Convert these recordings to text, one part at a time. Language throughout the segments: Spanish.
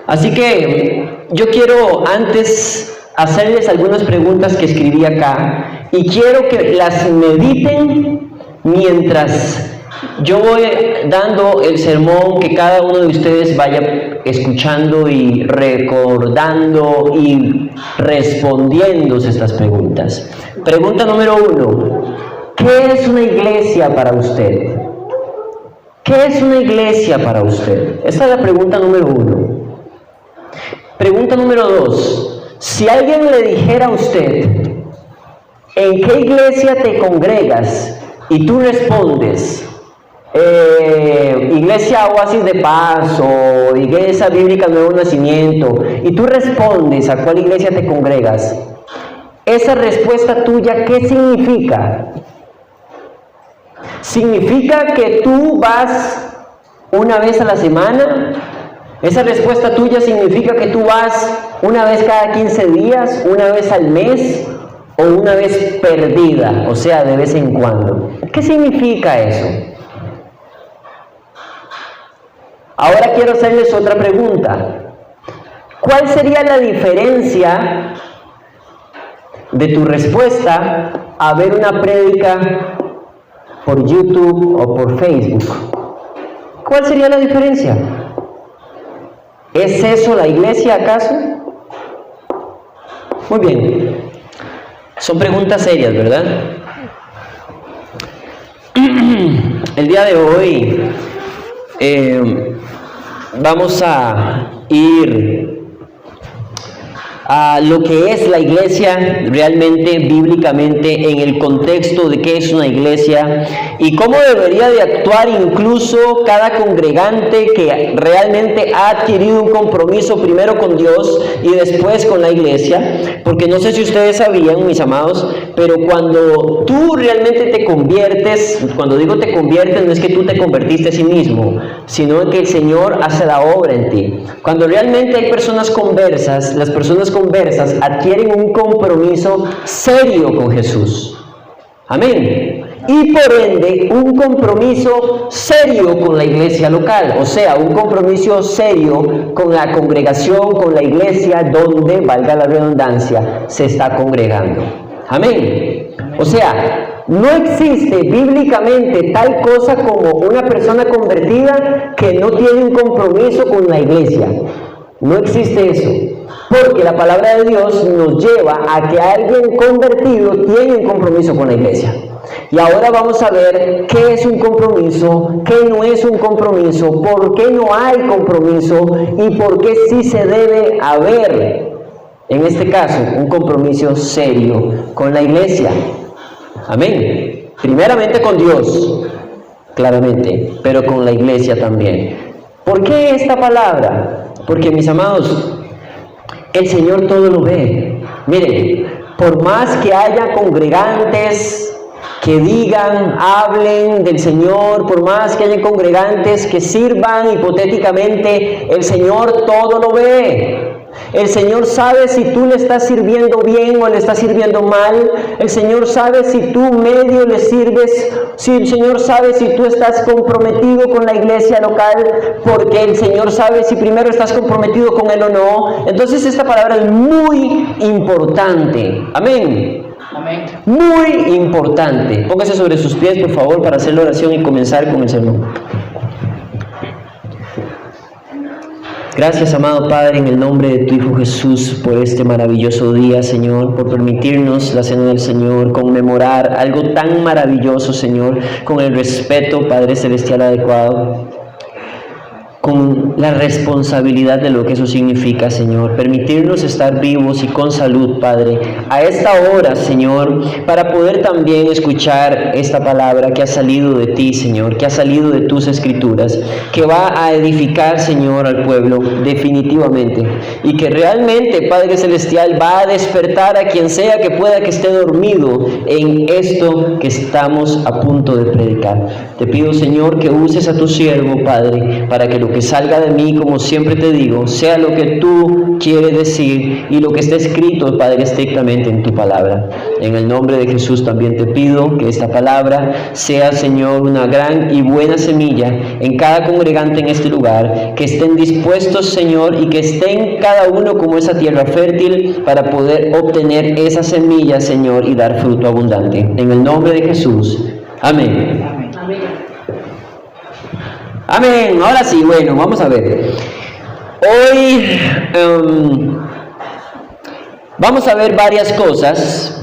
Así que yo quiero antes hacerles algunas preguntas que escribí acá y quiero que las mediten mientras yo voy dando el sermón, que cada uno de ustedes vaya escuchando y recordando y respondiéndose estas preguntas. Pregunta número 1. ¿Qué es una iglesia para usted? ¿Qué es una iglesia para usted? Esa es la pregunta número 1. Pregunta número 2. Si alguien le dijera a usted, ¿en qué iglesia te congregas? Y tú respondes, Iglesia Oasis de Paz o Iglesia Bíblica Nuevo Nacimiento, y tú respondes a cuál iglesia te congregas, esa respuesta tuya, ¿qué significa? ¿Significa que tú vas una vez a la semana? ¿Esa respuesta tuya significa que tú vas una vez cada 15 días, una vez al mes o una vez perdida, o sea, de vez en cuando? ¿Qué significa eso? Ahora quiero hacerles otra pregunta. ¿Cuál sería la diferencia de tu respuesta a ver una prédica por YouTube o por Facebook? ¿Cuál sería la diferencia? ¿Es eso la iglesia acaso? Muy bien. Son preguntas serias, ¿verdad? El día de hoy vamos a ir a lo que es la iglesia realmente, bíblicamente, en el contexto de qué es una iglesia y cómo debería de actuar incluso cada congregante que realmente ha adquirido un compromiso primero con Dios y después con la iglesia. Porque no sé si ustedes sabían, mis amados, pero cuando tú realmente te conviertes, cuando digo te conviertes, no es que tú te convertiste a sí mismo, sino que el Señor hace la obra en ti. Cuando realmente hay personas conversas, las personas conversas adquieren un compromiso serio con Jesús. Amén. Y por ende, un compromiso serio con la iglesia local, o sea, un compromiso serio con la congregación, con la iglesia donde, valga la redundancia, se está congregando. Amén. O sea, no existe bíblicamente tal cosa como una persona convertida que no tiene un compromiso con la iglesia. No existe eso. Porque la palabra de Dios nos lleva a que alguien convertido tiene un compromiso con la iglesia. Y ahora vamos a ver qué es un compromiso, qué no es un compromiso, por qué no hay compromiso y por qué sí se debe haber, en este caso, un compromiso serio con la iglesia. Amén. Primeramente con Dios, claramente, pero con la iglesia también. ¿Por qué esta palabra? Porque, mis amados, el Señor todo lo ve. Miren, por más que haya congregantes que digan, hablen del Señor, por más que haya congregantes que sirvan hipotéticamente, el Señor todo lo ve. El Señor sabe si tú le estás sirviendo bien o le estás sirviendo mal. El Señor sabe si tú medio le sirves. Si el Señor sabe si tú estás comprometido con la iglesia local, porque el Señor sabe si primero estás comprometido con Él o no. Entonces esta palabra es muy importante. Amén. Amén. Muy importante. Póngase sobre sus pies, por favor, para hacer la oración y comenzar con el sermón. Gracias, amado Padre, en el nombre de tu Hijo Jesús, por este maravilloso día, Señor, por permitirnos la cena del Señor, conmemorar algo tan maravilloso, Señor, con el respeto, Padre Celestial, adecuado, con la responsabilidad de lo que eso significa, Señor. Permitirnos estar vivos y con salud, Padre, a esta hora, Señor, para poder también escuchar esta palabra que ha salido de ti, Señor, que ha salido de tus escrituras, que va a edificar, Señor, al pueblo definitivamente, y que realmente, Padre Celestial, va a despertar a quien sea que pueda que esté dormido en esto que estamos a punto de predicar. Te pido, Señor, que uses a tu siervo, Padre, para que lo que que salga de mí, como siempre te digo, sea lo que tú quieres decir y lo que está escrito, Padre, estrictamente en tu palabra. En el nombre de Jesús también te pido que esta palabra sea, Señor, una gran y buena semilla en cada congregante en este lugar, que estén dispuestos, Señor, y que estén cada uno como esa tierra fértil para poder obtener esa semilla, Señor, y dar fruto abundante. En el nombre de Jesús. Amén. Amén. Amén. Ahora sí, bueno, vamos a ver. Hoy vamos a ver varias cosas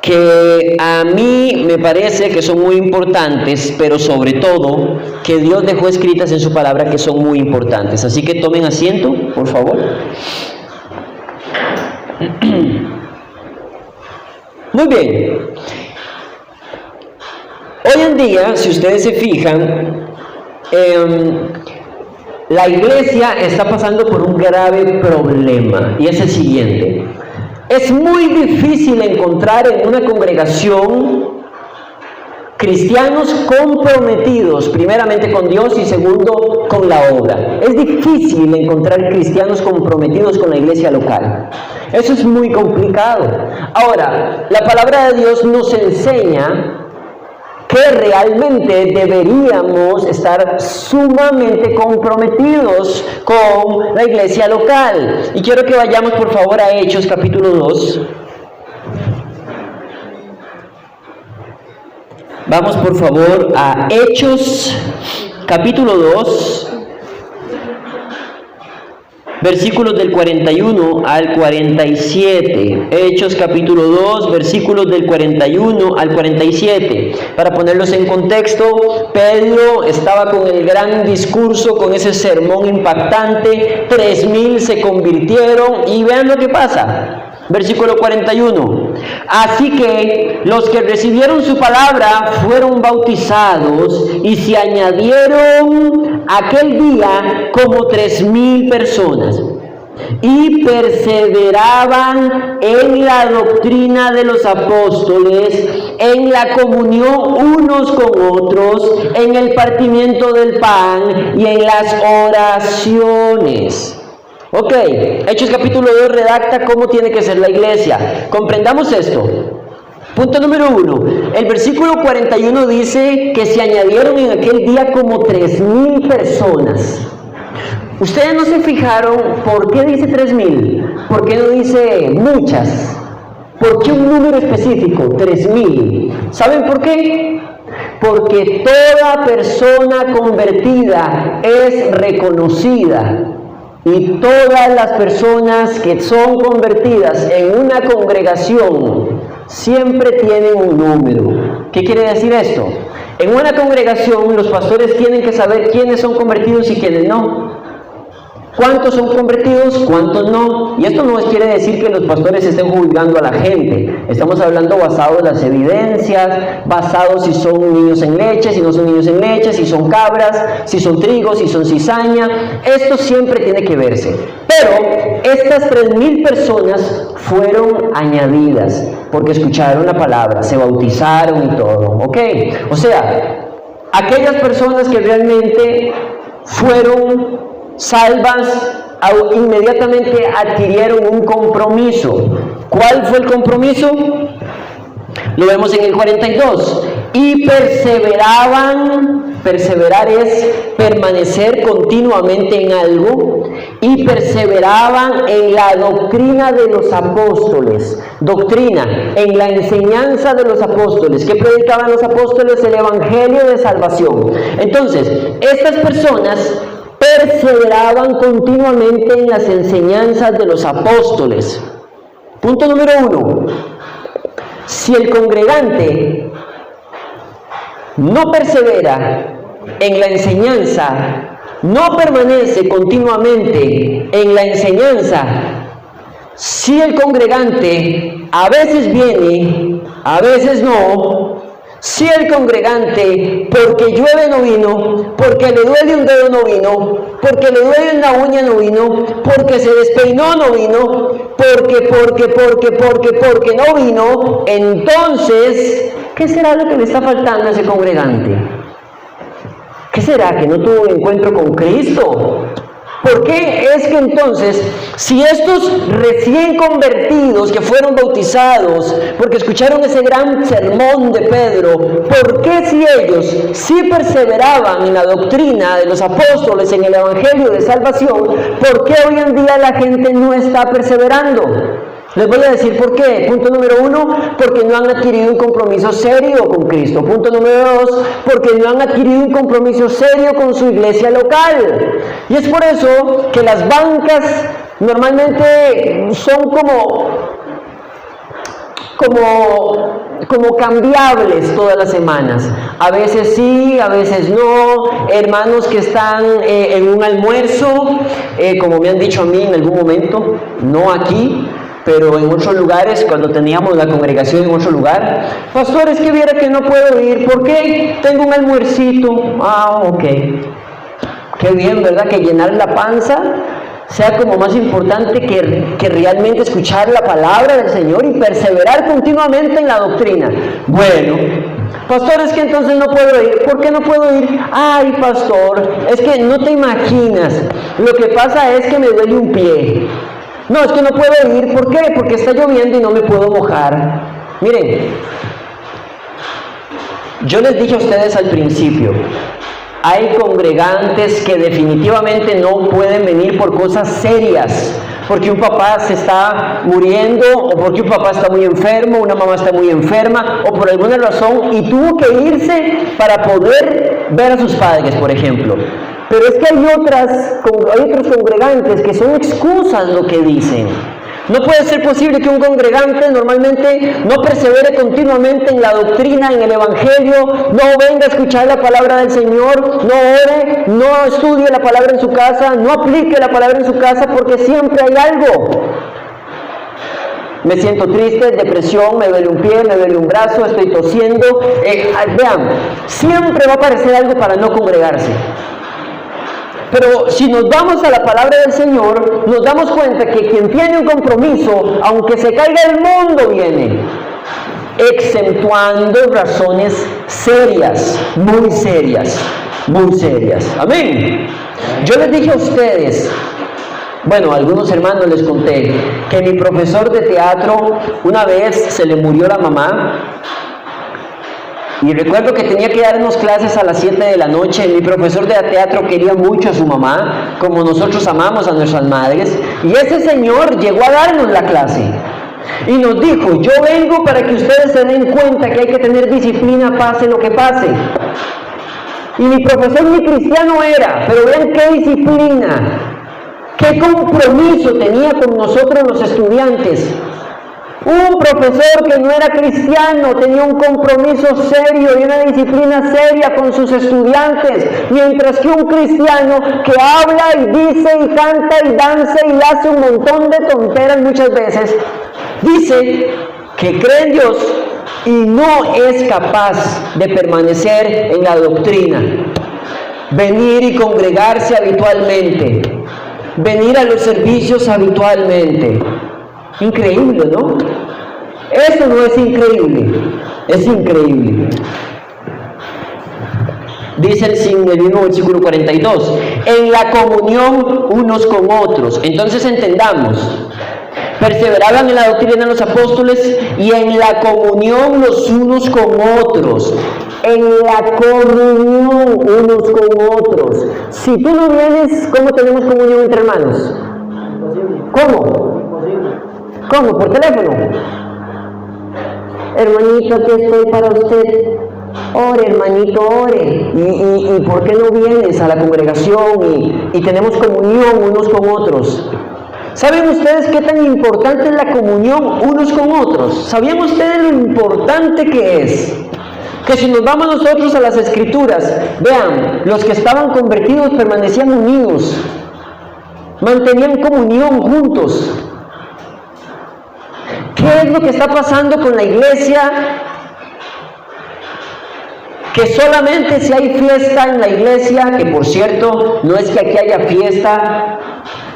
que a mí me parece que son muy importantes, pero sobre todo que Dios dejó escritas en su palabra que son muy importantes. Así que tomen asiento, por favor. Muy bien. Hoy en día, si ustedes se fijan, la iglesia está pasando por un grave problema, y es el siguiente. Es muy difícil encontrar en una congregación cristianos comprometidos, primeramente con Dios y segundo con la obra. Es difícil encontrar cristianos comprometidos con la iglesia local. Eso es muy complicado. Ahora, la palabra de Dios nos enseña que realmente deberíamos estar sumamente comprometidos con la iglesia local. Y quiero que vayamos por favor a Hechos capítulo 2. Vamos por favor a Hechos capítulo 2, versículos del 41 al 47. Hechos capítulo 2, versículos del 41 al 47. Para ponerlos en contexto, Pedro estaba con el gran discurso, con ese sermón impactante. 3,000 se convirtieron y vean lo que pasa. Versículo 41. Así que los que recibieron su palabra fueron bautizados y se añadieron aquel día como 3,000 personas. Y perseveraban en la doctrina de los apóstoles, en la comunión unos con otros, en el partimiento del pan y en las oraciones. Ok, Hechos capítulo 2 redacta cómo tiene que ser la iglesia. Comprendamos esto. Punto número 1. El versículo 41 dice que se añadieron en aquel día como 3,000 personas. Ustedes no se fijaron por qué dice 3,000, por qué no dice muchas, por qué un número específico, 3,000. ¿Saben por qué? Porque toda persona convertida es reconocida. Y todas las personas que son convertidas en una congregación siempre tienen un número. ¿Qué quiere decir esto? En una congregación los pastores tienen que saber quiénes son convertidos y quiénes no. ¿Cuántos son convertidos? ¿Cuántos no? Y esto no quiere decir que los pastores estén juzgando a la gente. Estamos hablando basado en las evidencias, basado si son niños en leche, si no son niños en leche, si son cabras, si son trigo, si son cizaña. Esto siempre tiene que verse. Pero estas 3,000 personas fueron añadidas porque escucharon la palabra, se bautizaron y todo. ¿Ok? O sea, aquellas personas que realmente fueron salvas, inmediatamente adquirieron un compromiso. ¿Cuál fue el compromiso? Lo vemos en el 42. Y perseveraban. Perseverar es permanecer continuamente en algo. Y perseveraban en la doctrina de los apóstoles. Doctrina, en la enseñanza de los apóstoles. ¿Qué predicaban los apóstoles? El evangelio de salvación. Entonces, estas personas perseveraban continuamente en las enseñanzas de los apóstoles. Punto número 1. Si el congregante no persevera en la enseñanza, no permanece continuamente en la enseñanza, si el congregante a veces viene, a veces no, si el congregante, porque llueve no vino, porque le duele un dedo no vino, porque le duele una uña no vino, porque se despeinó no vino, porque no vino, entonces, ¿qué será lo que le está faltando a ese congregante? ¿Qué será? ¿Que no tuvo un encuentro con Cristo? ¿Por qué es que entonces, si estos recién convertidos que fueron bautizados, porque escucharon ese gran sermón de Pedro, ¿por qué si ellos sí perseveraban en la doctrina de los apóstoles, en el evangelio de salvación, por qué hoy en día la gente no está perseverando? Les voy a decir por qué. Punto número 1, porque no han adquirido un compromiso serio con Cristo. Punto número 2, porque no han adquirido un compromiso serio con su iglesia local. Y es por eso que las bancas normalmente son como cambiables todas las semanas. A veces sí, a veces no. Hermanos que están en un almuerzo, como me han dicho a mí en algún momento, no aquí, pero en otros lugares, cuando teníamos la congregación en otro lugar, pastor, es que viera que no puedo ir, ¿por qué? Tengo un almuercito. Ah, ok. Qué bien, ¿verdad? Que llenar la panza sea como más importante que realmente escuchar la palabra del Señor y perseverar continuamente en la doctrina. Bueno, pastor, es que entonces no puedo ir. ¿Por qué no puedo ir? Ay, pastor, es que no te imaginas. Lo que pasa es que me duele un pie. No, es que no puedo ir. ¿Por qué? Porque está lloviendo y no me puedo mojar. Miren, yo les dije a ustedes al principio, hay congregantes que definitivamente no pueden venir por cosas serias, porque un papá se está muriendo, o porque un papá está muy enfermo, una mamá está muy enferma, o por alguna razón, y tuvo que irse para poder ver a sus padres, por ejemplo. Pero es que hay otros congregantes que son excusas lo que dicen. No puede ser posible que un congregante normalmente no persevere continuamente en la doctrina, en el evangelio, no venga a escuchar la palabra del Señor, no ore, no estudie la palabra en su casa, no aplique la palabra en su casa, porque siempre hay algo. Me siento triste, depresión, me duele un pie, me duele un brazo, estoy tosiendo. Vean, siempre va a aparecer algo para no congregarse. Pero si nos vamos a la palabra del Señor, nos damos cuenta que quien tiene un compromiso, aunque se caiga el mundo, viene, exceptuando razones serias, muy serias, muy serias. Amén. Yo les dije a ustedes, bueno, a algunos hermanos les conté, que mi profesor de teatro, una vez se le murió la mamá. Y recuerdo que tenía que darnos clases a las 7 de la noche. Mi profesor de teatro quería mucho a su mamá, como nosotros amamos a nuestras madres. Y ese señor llegó a darnos la clase. Y nos dijo, yo vengo para que ustedes se den cuenta que hay que tener disciplina, pase lo que pase. Y mi profesor ni cristiano era, pero vean qué disciplina, qué compromiso tenía con nosotros los estudiantes. Un profesor que no era cristiano tenía un compromiso serio y una disciplina seria con sus estudiantes, mientras que un cristiano que habla y dice y canta y danza y hace un montón de tonteras muchas veces, dice que cree en Dios y no es capaz de permanecer en la doctrina, venir y congregarse habitualmente, venir a los servicios habitualmente. Increíble, ¿no? Eso no es increíble, es increíble. Dice el mismo versículo 42, en la comunión unos con otros. Entonces entendamos, perseveraban en la doctrina de los apóstoles y en la comunión los unos con otros. En la comunión unos con otros. Si tú no vienes, ¿cómo tenemos comunión entre hermanos? ¿Cómo? ¿Cómo? ¿Por teléfono? Hermanito, aquí estoy para usted. Ore, hermanito, ore. ¿Y por qué no vienes a la congregación y tenemos comunión unos con otros? ¿Saben ustedes qué tan importante es la comunión unos con otros? ¿Sabían ustedes lo importante que es? Que si nos vamos nosotros a las Escrituras, vean, los que estaban convertidos permanecían unidos, mantenían comunión juntos. ¿Qué es lo que está pasando con la iglesia? Que solamente si hay fiesta en la iglesia, que por cierto, no es que aquí haya fiesta,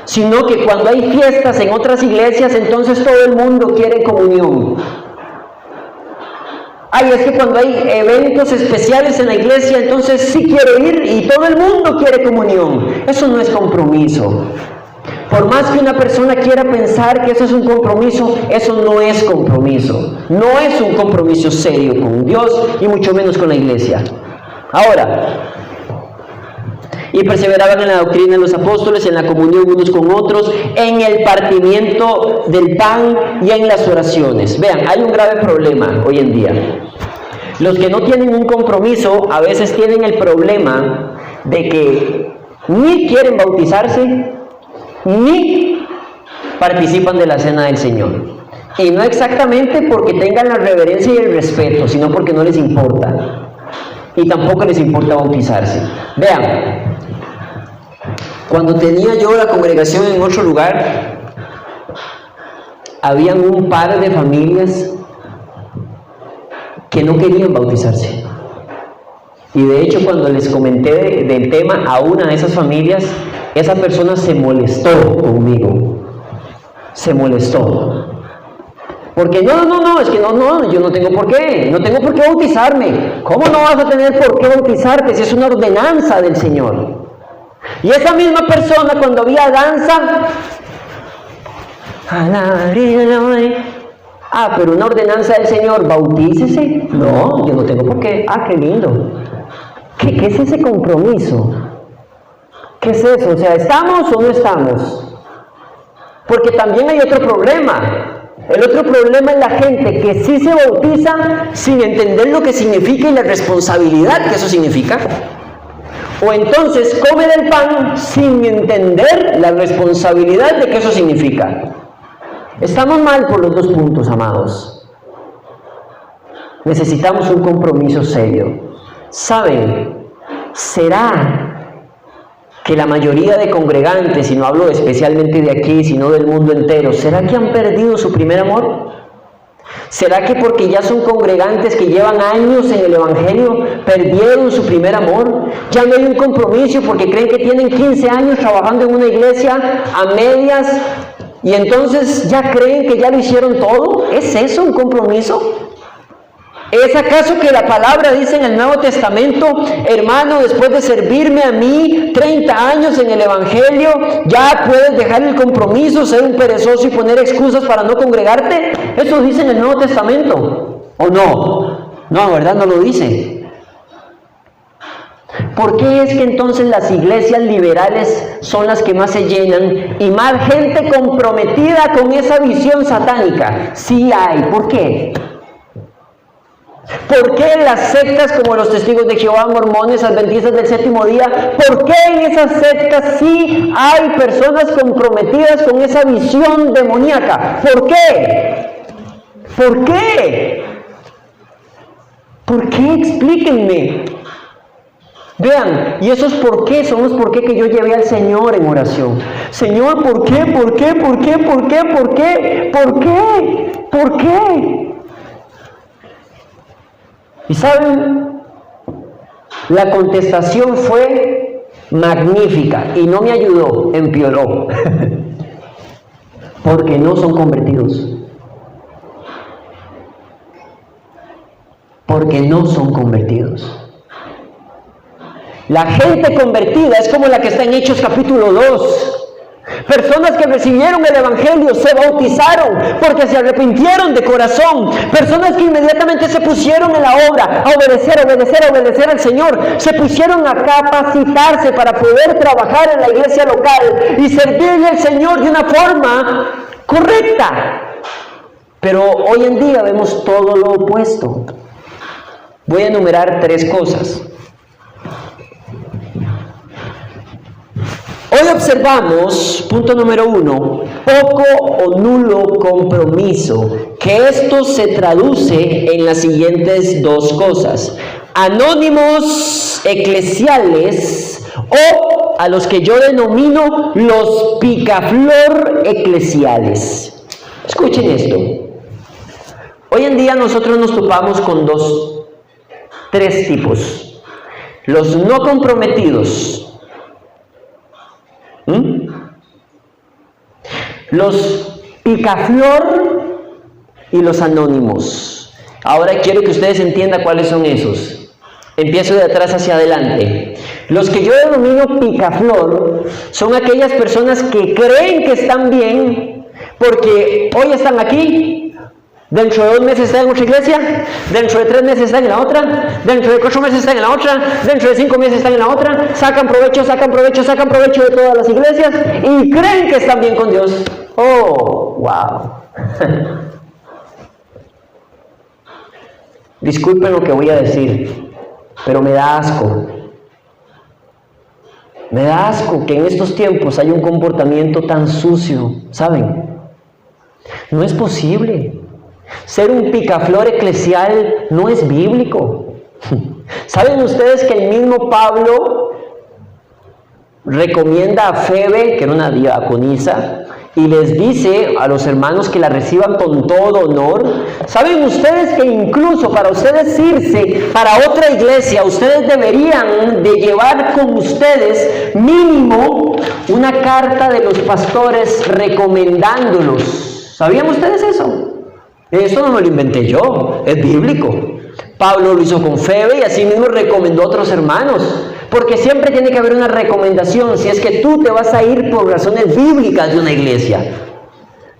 sino que cuando hay fiestas en otras iglesias, entonces todo el mundo quiere comunión. Ay, es que cuando hay eventos especiales en la iglesia, entonces sí quiero ir y todo el mundo quiere comunión. Eso no es compromiso. Por más que una persona quiera pensar que eso es un compromiso, eso no es compromiso. No es un compromiso serio con Dios y mucho menos con la iglesia. Ahora, y perseveraban en la doctrina de los apóstoles, en la comunión unos con otros, en el partimiento del pan y en las oraciones. Vean, hay un grave problema hoy en día. Los que no tienen un compromiso a veces tienen el problema de que ni quieren bautizarse, ni participan de la cena del Señor. Y no exactamente porque tengan la reverencia y el respeto, sino porque no les importa. Y tampoco les importa bautizarse. Vean, cuando tenía yo la congregación en otro lugar, habían un par de familias que no querían bautizarse. Y de hecho, cuando les comenté del tema a una de esas familias, esa persona se molestó conmigo. Se molestó. Porque no, es que no, yo no tengo por qué bautizarme. ¿Cómo no vas a tener por qué bautizarte si es una ordenanza del Señor? Y esa misma persona, cuando había danza, pero una ordenanza del Señor, bautícese. No, yo no tengo por qué. Qué lindo. ¿Qué es ese compromiso? ¿Qué es eso? O sea, ¿estamos o no estamos? Porque también hay otro problema. El otro problema es la gente que sí se bautiza sin entender lo que significa y la responsabilidad que eso significa. O entonces come del pan sin entender la responsabilidad de que eso significa. Estamos mal por los dos puntos, amados. Necesitamos un compromiso serio. ¿Saben? ¿Será que la mayoría de congregantes, y no hablo especialmente de aquí, sino del mundo entero, ¿será que han perdido su primer amor? ¿Será que porque ya son congregantes que llevan años en el Evangelio, perdieron su primer amor? Ya no hay un compromiso porque creen que tienen 15 años trabajando en una iglesia a medias y entonces ya creen que ya lo hicieron todo. ¿Es eso un compromiso? ¿Es acaso que la palabra dice en el Nuevo Testamento, hermano, después de servirme a mí 30 años en el Evangelio, ya puedes dejar el compromiso, ser un perezoso y poner excusas para no congregarte? ¿Eso dice en el Nuevo Testamento? ¿O no? No, ¿verdad? No lo dice. ¿Por qué es que entonces las iglesias liberales son las que más se llenan y más gente comprometida con esa visión satánica? Sí hay. ¿Por qué? ¿Por qué en las sectas como los Testigos de Jehová, mormones, adventistas del séptimo día, por qué en esas sectas sí hay personas comprometidas con esa visión demoníaca? ¿Por qué? ¿Por qué? ¿Por qué? Explíquenme. Vean, y esos por qué son los por qué que yo llevé al Señor en oración. Señor, ¿por qué? ¿Por qué? ¿Por qué? ¿Por qué? ¿Por qué? ¿Por qué? ¿Por qué? Y saben, la contestación fue magnífica y no me ayudó, empeoró. Porque no son convertidos. Porque no son convertidos. La gente convertida es como la que está en Hechos capítulo 2. Personas que recibieron el Evangelio, se bautizaron porque se arrepintieron de corazón. Personas que inmediatamente se pusieron en la obra, a obedecer al Señor. Se pusieron a capacitarse para poder trabajar en la iglesia local y servirle al Señor de una forma correcta. Pero hoy en día vemos todo lo opuesto. Voy a enumerar 3 cosas. Hoy observamos, punto número 1, poco o nulo compromiso, que esto se traduce en las siguientes 2 cosas. Anónimos eclesiales o a los que yo denomino los picaflor eclesiales. Escuchen esto. Hoy en día nosotros nos topamos con 3 tipos. Los no comprometidos. Los picaflor y los anónimos. Ahora quiero que ustedes entiendan cuáles son esos. Empiezo de atrás hacia adelante. Los que yo denomino picaflor son aquellas personas que creen que están bien porque hoy están aquí, dentro de 2 meses están en otra iglesia, dentro de 3 meses están en la otra, dentro de 4 meses están en la otra, dentro de 5 meses están en la otra, sacan provecho de todas las iglesias y creen que están bien con Dios. ¡Oh, wow! Disculpen lo que voy a decir, pero me da asco. Me da asco que en estos tiempos haya un comportamiento tan sucio, ¿saben? No es posible. Ser un picaflor eclesial no es bíblico. ¿Saben ustedes que el mismo Pablo recomienda a Febe, que era una diaconisa, y les dice a los hermanos que la reciban con todo honor? ¿Saben ustedes que incluso para ustedes irse para otra iglesia, ustedes deberían de llevar con ustedes mínimo una carta de los pastores recomendándolos? ¿Sabían ustedes eso? Eso no me lo inventé yo, es bíblico. Pablo lo hizo con Febe y así mismo recomendó a otros hermanos. Porque siempre tiene que haber una recomendación si es que tú te vas a ir por razones bíblicas de una iglesia.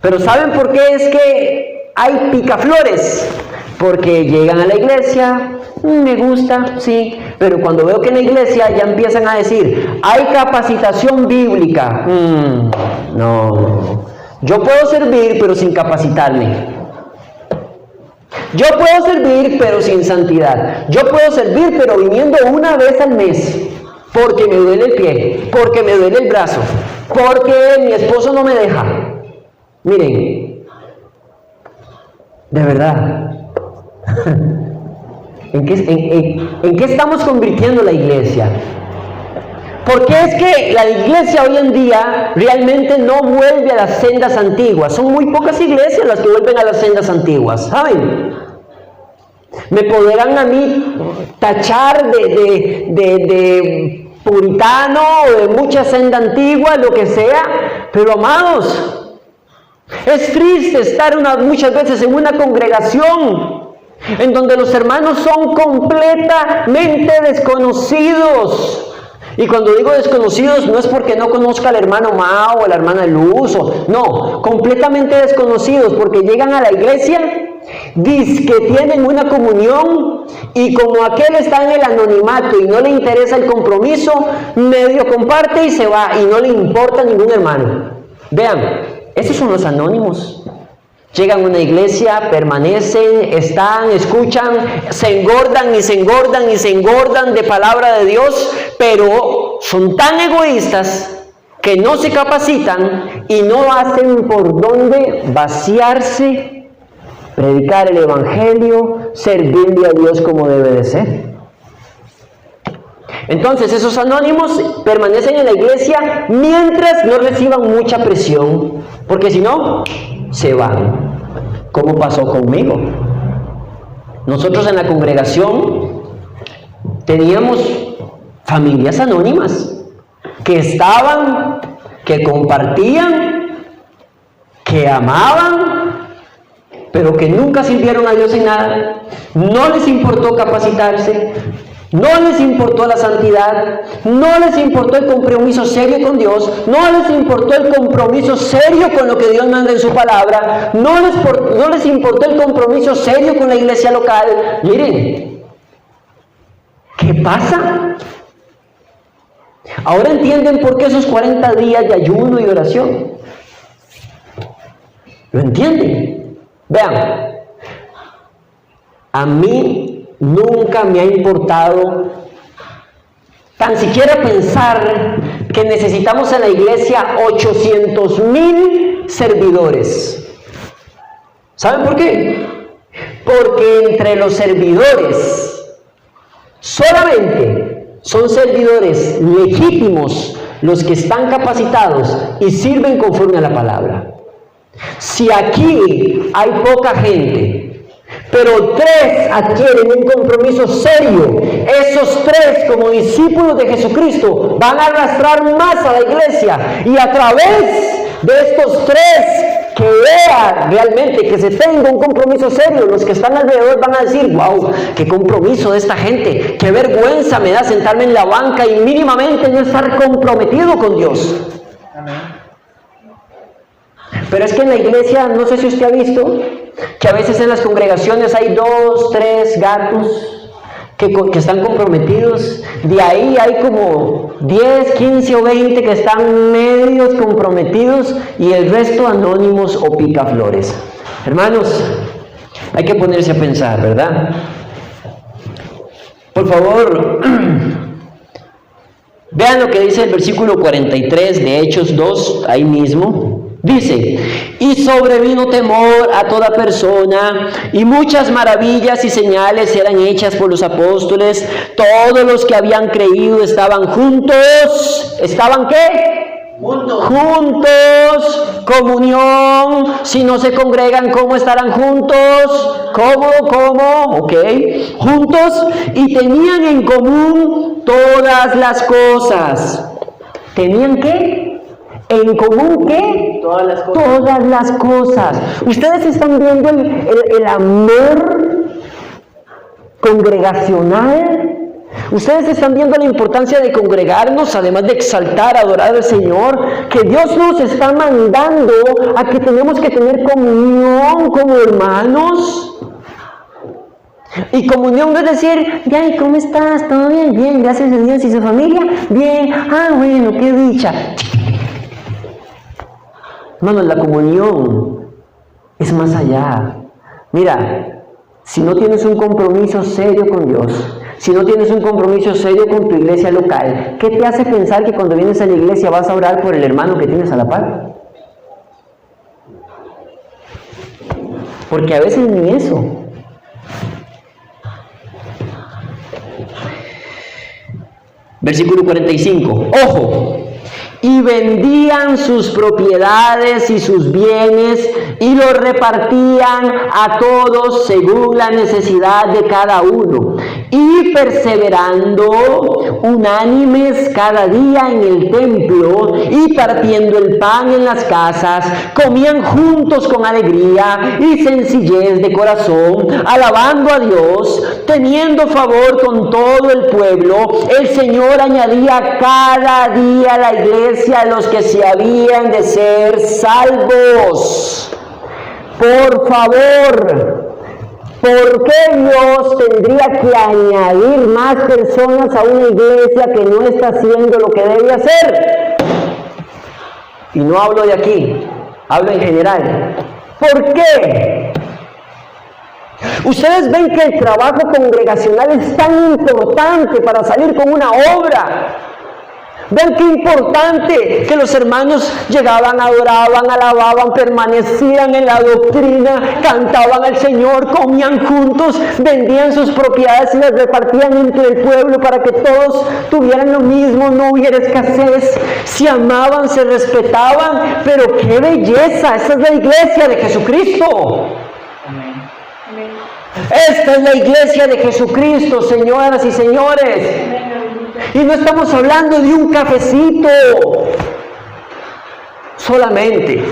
Pero ¿saben por qué es que hay picaflores? Porque llegan a la iglesia, me gusta, sí, pero cuando veo que en la iglesia ya empiezan a decir, hay capacitación bíblica. No. Yo puedo servir, pero sin capacitarme. Yo puedo servir, pero sin santidad. Yo puedo servir, pero viniendo una vez al mes, porque me duele el pie, porque me duele el brazo, porque mi esposo no me deja. Miren, de verdad, ¿en qué estamos convirtiendo la iglesia? Porque es que la iglesia hoy en día realmente no vuelve a las sendas antiguas. Son muy pocas iglesias las que vuelven a las sendas antiguas, ¿saben? Me podrán a mí tachar de puritano o de mucha senda antigua, lo que sea, pero amados, es triste estar muchas veces en una congregación en donde los hermanos son completamente desconocidos. Y cuando digo desconocidos, no es porque no conozca al hermano Mao o a la hermana Luz, no, completamente desconocidos, porque llegan a la iglesia, dicen que tienen una comunión, y como aquel está en el anonimato y no le interesa el compromiso, medio comparte y se va, y no le importa a ningún hermano. Vean, esos son los anónimos. Llegan a una iglesia, permanecen, están, escuchan, se engordan y se engordan y se engordan de palabra de Dios, pero son tan egoístas que no se capacitan y no hacen por dónde vaciarse, predicar el evangelio, servirle a Dios como debe de ser. Entonces esos anónimos permanecen en la iglesia mientras no reciban mucha presión, porque si no, se van, como pasó conmigo. Nosotros en la congregación teníamos familias anónimas que estaban, que compartían, que amaban, pero que nunca sirvieron a Dios en nada. No les importó capacitarse, no les importó la santidad, no les importó el compromiso serio con Dios, no les importó el compromiso serio con lo que Dios manda en su palabra, no les importó el compromiso serio con la iglesia local. Miren, ¿qué pasa? Ahora entienden por qué esos 40 días de ayuno y oración. ¿Lo entienden? Vean, a mí nunca me ha importado tan siquiera pensar que necesitamos en la iglesia 800,000 servidores. ¿Saben por qué? Porque entre los servidores solamente son servidores legítimos los que están capacitados y sirven conforme a la palabra. Si aquí hay poca gente, pero 3 adquieren un compromiso serio, esos 3 como discípulos de Jesucristo van a arrastrar más a la iglesia, y a través de estos 3 que vea realmente, que se tenga un compromiso serio, los que están alrededor van a decir, wow, qué compromiso de esta gente, qué vergüenza me da sentarme en la banca y mínimamente no estar comprometido con Dios. Amén. Pero es que en la iglesia, no sé si usted ha visto, que a veces en las congregaciones hay 2, 3 gatos que están comprometidos. De ahí hay como 10, 15 o 20 que están medios comprometidos y el resto anónimos o picaflores. Hermanos, hay que ponerse a pensar, ¿verdad? Por favor, vean lo que dice el versículo 43 de Hechos 2, ahí mismo. Dice, y sobrevino temor a toda persona, y muchas maravillas y señales eran hechas por los apóstoles. Todos los que habían creído estaban juntos. ¿Estaban qué? Juntos, comunión. Si no se congregan, ¿cómo estarán juntos? ¿Cómo? Ok. Juntos, y tenían en común todas las cosas. ¿Tenían qué? ¿En común qué? Todas las cosas. Ustedes están viendo el amor congregacional. Ustedes están viendo la importancia de congregarnos, además de exaltar, adorar al Señor, que Dios nos está mandando a que tenemos que tener comunión como hermanos. Y comunión no es decir, ¿y cómo estás? ¿Todo bien? Bien, gracias a Dios. ¿Y su familia? Bien. Ah, bueno, qué dicha. Hermanos, la comunión es más allá. Mira, si no tienes un compromiso serio con Dios, si no tienes un compromiso serio con tu iglesia local, ¿qué te hace pensar que cuando vienes a la iglesia vas a orar por el hermano que tienes a la par? Porque a veces ni eso. Versículo 45. ¡Ojo! Y vendían sus propiedades y sus bienes y los repartían a todos según la necesidad de cada uno. Y perseverando unánimes cada día en el templo y partiendo el pan en las casas, comían juntos con alegría y sencillez de corazón, alabando a Dios, teniendo favor con todo el pueblo. El Señor añadía cada día a la iglesia a los que se habían de ser salvos. Por favor, ¿por qué Dios tendría que añadir más personas a una iglesia que no está haciendo lo que debe hacer? Y no hablo de aquí, hablo en general. ¿Por qué? Ustedes ven que el trabajo congregacional es tan importante para salir con una obra. Vean qué importante que los hermanos llegaban, adoraban, alababan, permanecían en la doctrina, cantaban al Señor, comían juntos, vendían sus propiedades y las repartían entre el pueblo para que todos tuvieran lo mismo, no hubiera escasez, se amaban, se respetaban. Pero qué belleza, esa es la iglesia de Jesucristo. Esta es la iglesia de Jesucristo, señoras y señores. Y no estamos hablando de un cafecito solamente.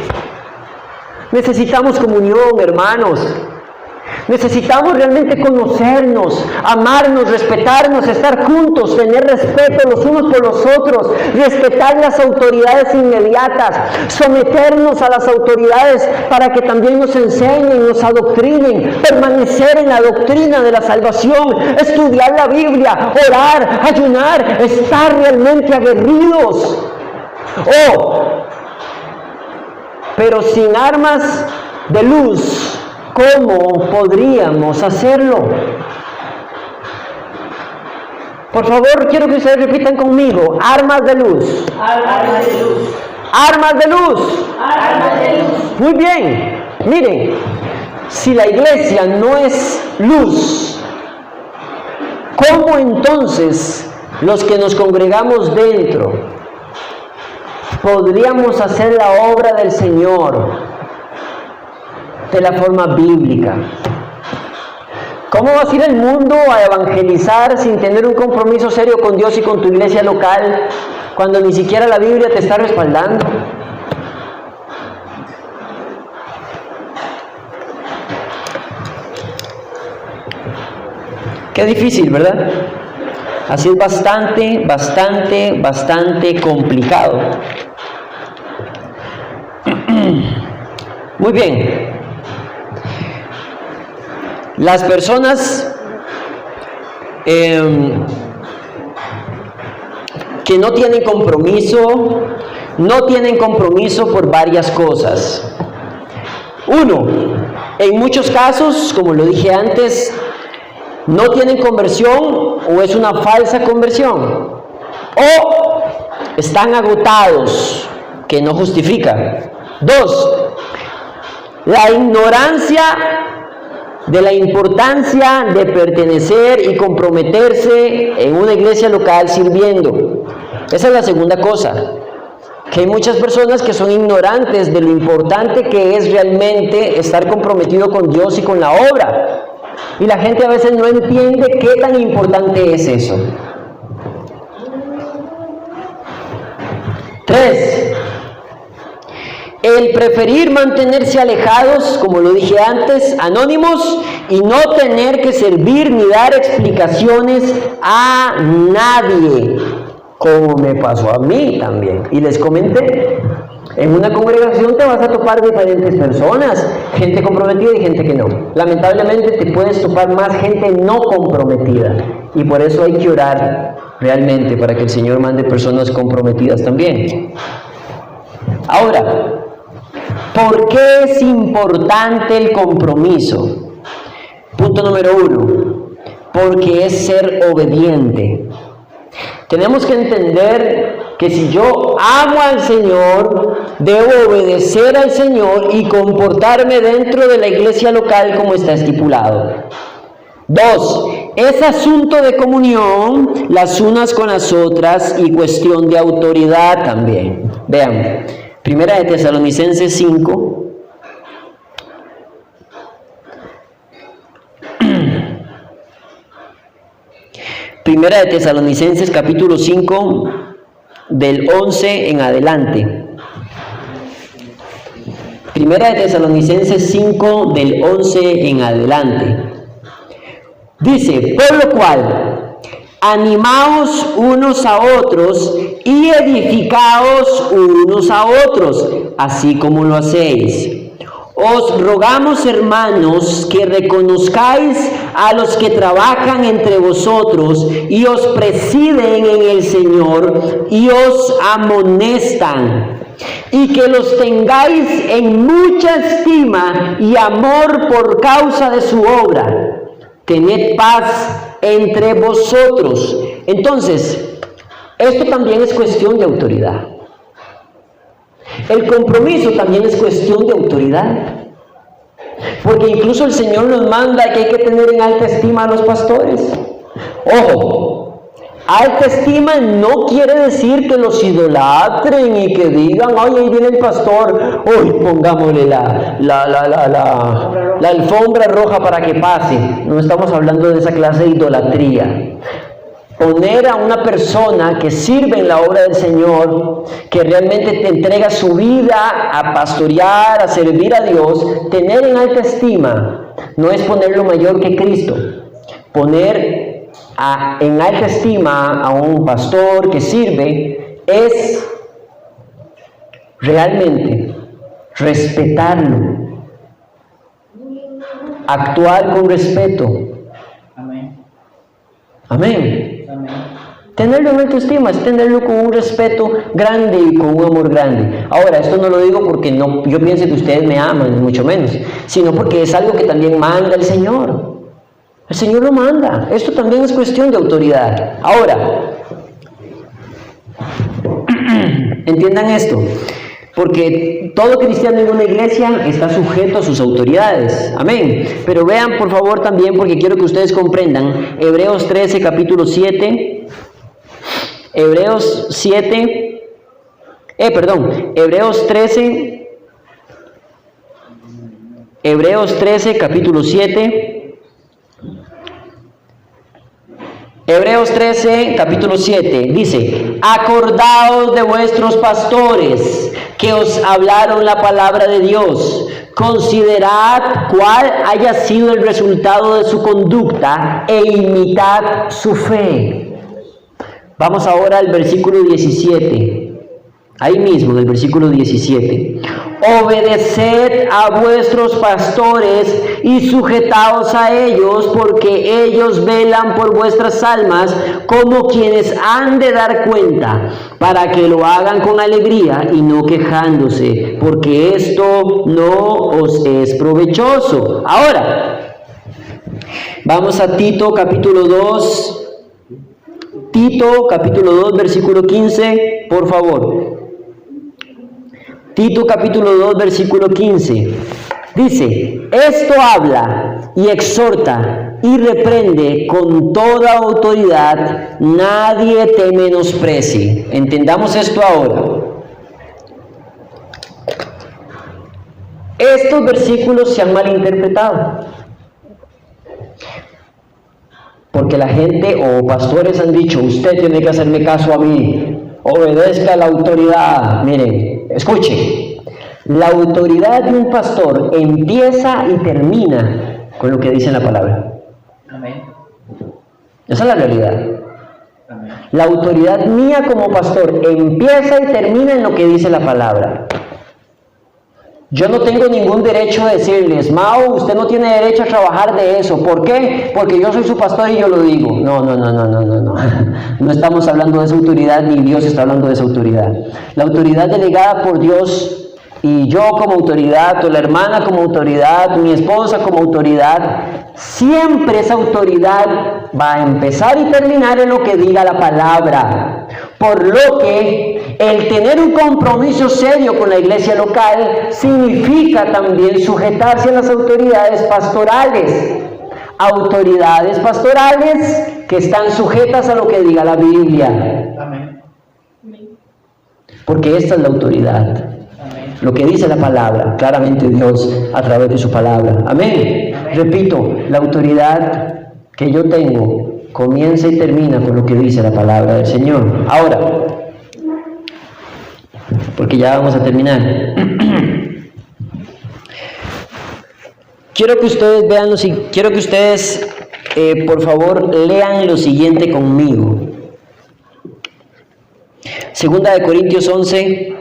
Necesitamos comunión, hermanos. Necesitamos realmente conocernos, amarnos, respetarnos, estar juntos, tener respeto los unos por los otros, respetar las autoridades inmediatas, someternos a las autoridades para que también nos enseñen, nos adoctrinen, permanecer en la doctrina de la salvación, estudiar la Biblia, orar, ayunar, estar realmente aguerridos. Pero sin armas de luz, ¿cómo podríamos hacerlo? Por favor, quiero que ustedes repitan conmigo. Armas de luz. Armas de luz. Armas de luz. Armas de luz. Muy bien. Miren, si la iglesia no es luz, ¿cómo entonces los que nos congregamos dentro podríamos hacer la obra del Señor de la forma bíblica? ¿Cómo vas a ir al mundo a evangelizar sin tener un compromiso serio con Dios y con tu iglesia local cuando ni siquiera la Biblia te está respaldando? Qué difícil, ¿verdad? Así es bastante complicado. Muy bien. Las personas que no tienen compromiso por varias cosas. Uno, en muchos casos, como lo dije antes, no tienen conversión o es una falsa conversión. O están agotados, que no justifica. Dos, la ignorancia de la importancia de pertenecer y comprometerse en una iglesia local sirviendo. Esa es la segunda cosa, que hay muchas personas que son ignorantes de lo importante que es realmente estar comprometido con Dios y con la obra. Y la gente a veces no entiende qué tan importante es eso. 3. El preferir mantenerse alejados, como lo dije antes, anónimos, y no tener que servir ni dar explicaciones a nadie, como me pasó a mí también. Y les comenté, en una congregación te vas a topar diferentes personas, gente comprometida y gente que no. Lamentablemente te puedes topar más gente no comprometida, y por eso hay que orar realmente para que el Señor mande personas comprometidas también. Ahora, ¿por qué es importante el compromiso? Punto número 1, porque es ser obediente. Tenemos que entender que si yo amo al Señor, debo obedecer al Señor y comportarme dentro de la iglesia local como está estipulado. 2, es asunto de comunión las unas con las otras y cuestión de autoridad también. Vean, Primera de Tesalonicenses 5. Primera de Tesalonicenses capítulo 5, del 11 en adelante. Primera de Tesalonicenses 5, del 11 en adelante. Dice, por lo cual, animaos unos a otros y edificaos unos a otros, así como lo hacéis. Os rogamos, hermanos, que reconozcáis a los que trabajan entre vosotros y os presiden en el Señor y os amonestan, y que los tengáis en mucha estima y amor por causa de su obra. Tened paz entre vosotros. Entonces, esto también es cuestión de autoridad. El compromiso también es cuestión de autoridad. Porque incluso el Señor nos manda que hay que tener en alta estima a los pastores. Ojo, alta estima no quiere decir que los idolatren y que digan, oye, ahí viene el pastor, uy, pongámosle la alfombra roja para que pase. No estamos hablando de esa clase de idolatría. Poner a una persona que sirve en la obra del Señor, que realmente te entrega su vida a pastorear, a servir a Dios, tener en alta estima, no es ponerlo mayor que Cristo. Poner en alta estima a un pastor que sirve es realmente respetarlo, actuar con respeto. Amén. Amén. Tenerlo en alta estima es tenerlo con un respeto grande y con un amor grande. Ahora, esto no lo digo porque yo piense que ustedes me aman, ni mucho menos, sino porque es algo que también manda el Señor. El Señor lo manda. Esto también es cuestión de autoridad. Ahora, entiendan esto, porque todo cristiano en una iglesia está sujeto a sus autoridades. Amén. Pero vean por favor también, porque quiero que ustedes comprendan, Hebreos 13, capítulo 7. Hebreos 13, capítulo 7. Hebreos 13, capítulo 7, dice, acordaos de vuestros pastores que os hablaron la palabra de Dios, Considerad cuál haya sido el resultado de su conducta e imitad su fe. Vamos ahora al versículo 17. Ahí mismo, en el versículo 17. Obedeced a vuestros pastores y sujetaos a ellos, porque ellos velan por vuestras almas como quienes han de dar cuenta, para que lo hagan con alegría y no quejándose, porque esto no os es provechoso. Ahora, vamos a Tito capítulo 2. Tito capítulo 2, versículo 15, por favor. Tito capítulo 2, versículo 15. Dice, esto habla y exhorta y reprende con toda autoridad, nadie te menosprecie. Entendamos esto ahora. Estos versículos se han malinterpretado. Porque la gente o pastores han dicho, usted tiene que hacerme caso a mí, obedezca a la autoridad. Miren, escuche, la autoridad de un pastor empieza y termina con lo que dice la palabra. Amén. Esa es la realidad. Amén. La autoridad mía como pastor empieza y termina en lo que dice la palabra. Yo no tengo ningún derecho a decirles, Mao, usted no tiene derecho a trabajar de eso. ¿Por qué? Porque yo soy su pastor y yo lo digo. No. No estamos hablando de esa autoridad, ni Dios está hablando de esa autoridad. La autoridad delegada por Dios, y yo como autoridad, o la hermana como autoridad, mi esposa como autoridad, siempre esa autoridad va a empezar y terminar en lo que diga la palabra. Por lo que el tener un compromiso serio con la iglesia local significa también sujetarse a las autoridades pastorales. Autoridades pastorales que están sujetas a lo que diga la Biblia. Amén. Porque esta es la autoridad. Amén. Lo que dice la palabra, claramente Dios a través de su palabra. Amén. Repito, la autoridad que yo tengo comienza y termina con lo que dice la palabra del Señor. Ahora, porque ya vamos a terminar. Quiero que ustedes vean quiero que ustedes, por favor, lean lo siguiente conmigo. Segunda de Corintios 11.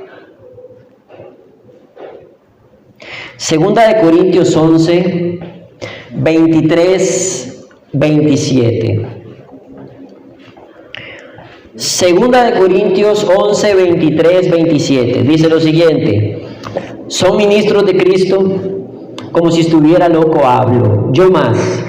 Segunda de Corintios 11, 23, 27. Segunda de Corintios 11, 23, 27. Dice lo siguiente. Son ministros de Cristo, como si estuviera loco hablo. Yo más.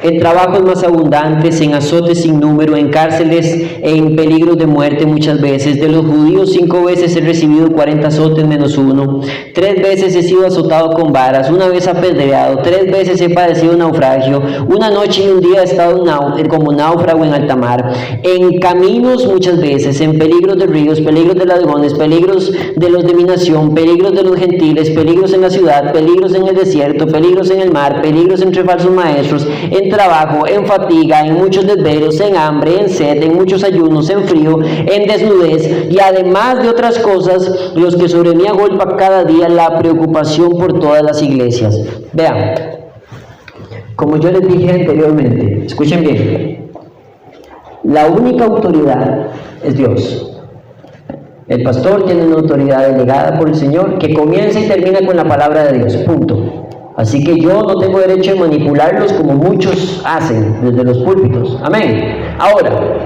En trabajos más abundantes, en azotes sin número, en cárceles e en peligros de muerte muchas veces. De los judíos 5 veces he recibido 40 azotes menos 1. 3 veces he sido azotado con varas, 1 vez apedreado, 3 veces he padecido naufragio, 1 noche y un día he estado como náufrago en alta mar. En caminos muchas veces, en peligros de ríos, peligros de ladrones, peligros de los de mi nación, peligros de los gentiles, peligros en la ciudad, peligros en el desierto, peligros en el mar, peligros entre falsos maestros, en trabajo, en fatiga, en muchos desvelos, en hambre, en sed, en muchos ayunos, en frío, en desnudez, y además de otras cosas, los que sobre mí agolpa cada día la preocupación por todas las iglesias. Vean, como yo les dije anteriormente, escuchen bien, la única autoridad es Dios. El pastor tiene una autoridad delegada por el Señor que comienza y termina con la palabra de Dios, punto. Así que yo no tengo derecho de manipularlos como muchos hacen desde los púlpitos. Amén. Ahora,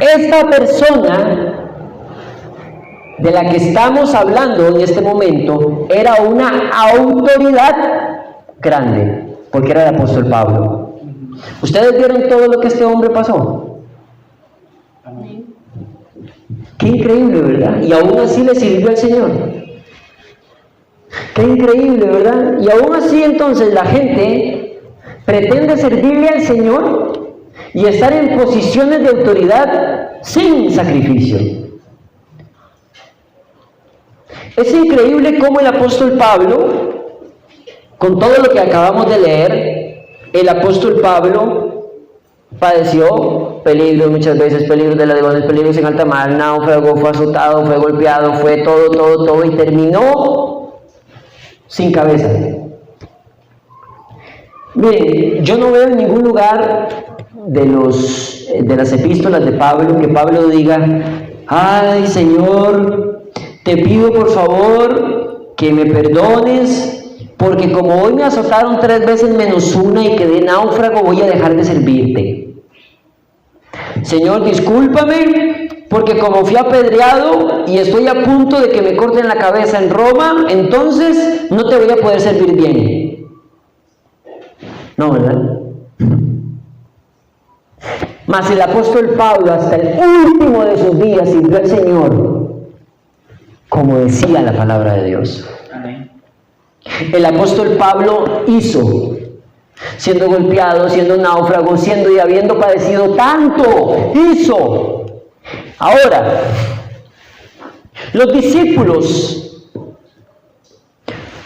esta persona de la que estamos hablando en este momento era una autoridad grande, porque era el apóstol Pablo. ¿Ustedes vieron todo lo que este hombre pasó? Amén. Qué increíble, ¿verdad? Y aún así le sirvió al Señor. Qué increíble, ¿verdad? Y aún así entonces la gente pretende servirle al Señor y estar en posiciones de autoridad sin sacrificio. Es increíble cómo el apóstol Pablo, con todo lo que acabamos de leer, el apóstol Pablo padeció peligros muchas veces, peligros de ladrones, peligros en alta mar, náufrago, fue azotado, fue golpeado, fue todo, y terminó sin cabeza. Miren, yo no veo en ningún lugar de las epístolas de Pablo que Pablo diga: ay, Señor, te pido por favor que me perdones, porque como hoy me azotaron 3 veces menos una y quedé náufrago, voy a dejar de servirte. Señor, discúlpame, porque como fui apedreado y estoy a punto de que me corten la cabeza en Roma, entonces no te voy a poder servir bien. No, ¿verdad? Mas el apóstol Pablo hasta el último de sus días sirvió al Señor como decía la palabra de Dios. Amén. El apóstol Pablo hizo, siendo golpeado, siendo náufrago, siendo y habiendo padecido tanto, hizo. Ahora, los discípulos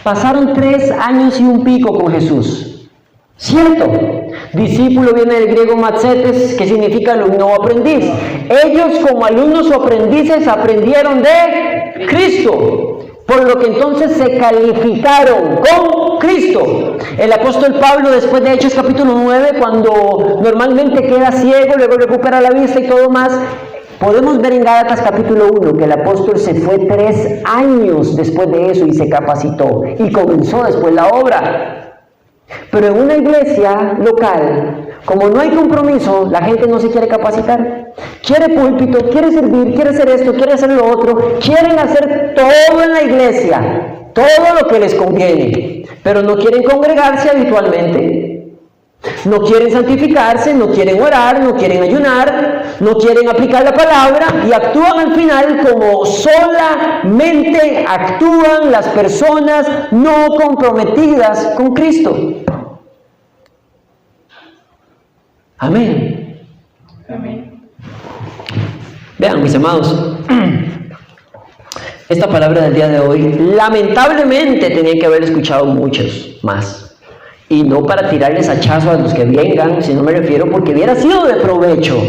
pasaron 3 años y un pico con Jesús. ¿Cierto? Discípulo viene del griego matzetes, que significa alumno o aprendiz. Ellos como alumnos o aprendices aprendieron de Cristo, por lo que entonces se calificaron con Cristo. El apóstol Pablo, después de Hechos capítulo 9, cuando normalmente queda ciego, luego recupera la vista y todo más, podemos ver en Gálatas capítulo 1 que el apóstol se fue 3 años después de eso y se capacitó y comenzó después la obra. Pero en una iglesia local, como no hay compromiso, la gente no se quiere capacitar. Quiere púlpito, quiere servir, quiere hacer esto, quiere hacer lo otro. Quieren hacer todo en la iglesia, todo lo que les conviene, pero no quieren congregarse habitualmente. No quieren santificarse, no quieren orar, no quieren ayunar, no quieren aplicar la palabra y actúan al final como solamente actúan las personas no comprometidas con Cristo. Amén. Amén. Vean, mis amados, esta palabra del día de hoy, lamentablemente tenía que haber escuchado muchos más. Y no para tirarles hachazo a los que vengan, sino me refiero porque hubiera sido de provecho.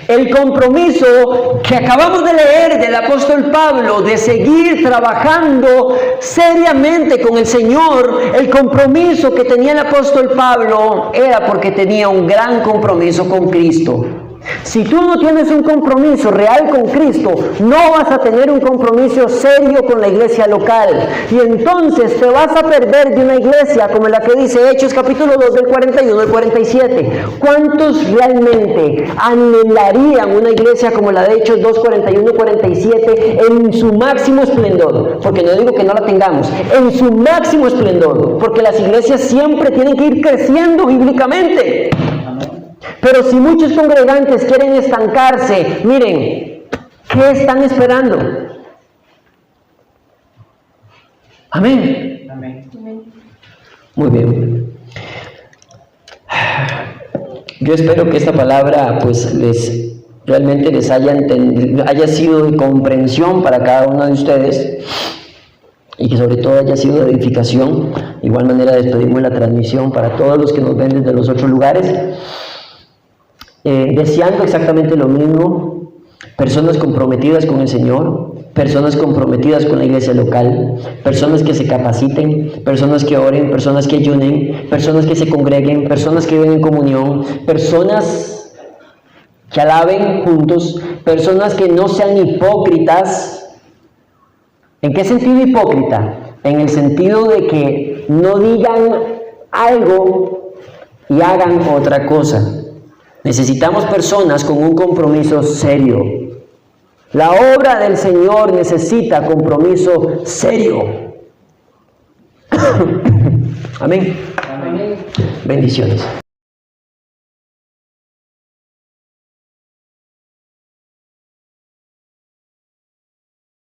El compromiso que acabamos de leer del apóstol Pablo de seguir trabajando seriamente con el Señor, el compromiso que tenía el apóstol Pablo era porque tenía un gran compromiso con Cristo. Si tú no tienes un compromiso real con Cristo, no vas a tener un compromiso serio con la iglesia local. Y entonces te vas a perder de una iglesia como la que dice Hechos capítulo 2 del 41 al 47. ¿Cuántos realmente anhelarían una iglesia como la de Hechos 2, 41 y 47 en su máximo esplendor? Porque no digo que no la tengamos, en su máximo esplendor. Porque las iglesias siempre tienen que ir creciendo bíblicamente. Pero si muchos congregantes quieren estancarse, miren, ¿qué están esperando? Amén. Amén. Muy bien. Yo espero que esta palabra pues realmente les haya sido de comprensión para cada uno de ustedes y que sobre todo haya sido de edificación. De igual manera despedimos la transmisión para todos los que nos ven desde los otros lugares. Deseando exactamente lo mismo, personas comprometidas con el Señor, personas comprometidas con la iglesia local, personas que se capaciten, personas que oren, personas que ayunen, personas que se congreguen, personas que viven en comunión, personas que alaben juntos, personas que no sean hipócritas. ¿En qué sentido hipócrita? En el sentido de que no digan algo y hagan otra cosa. Necesitamos personas con un compromiso serio. La obra del Señor necesita compromiso serio. Amén. Amén. Bendiciones.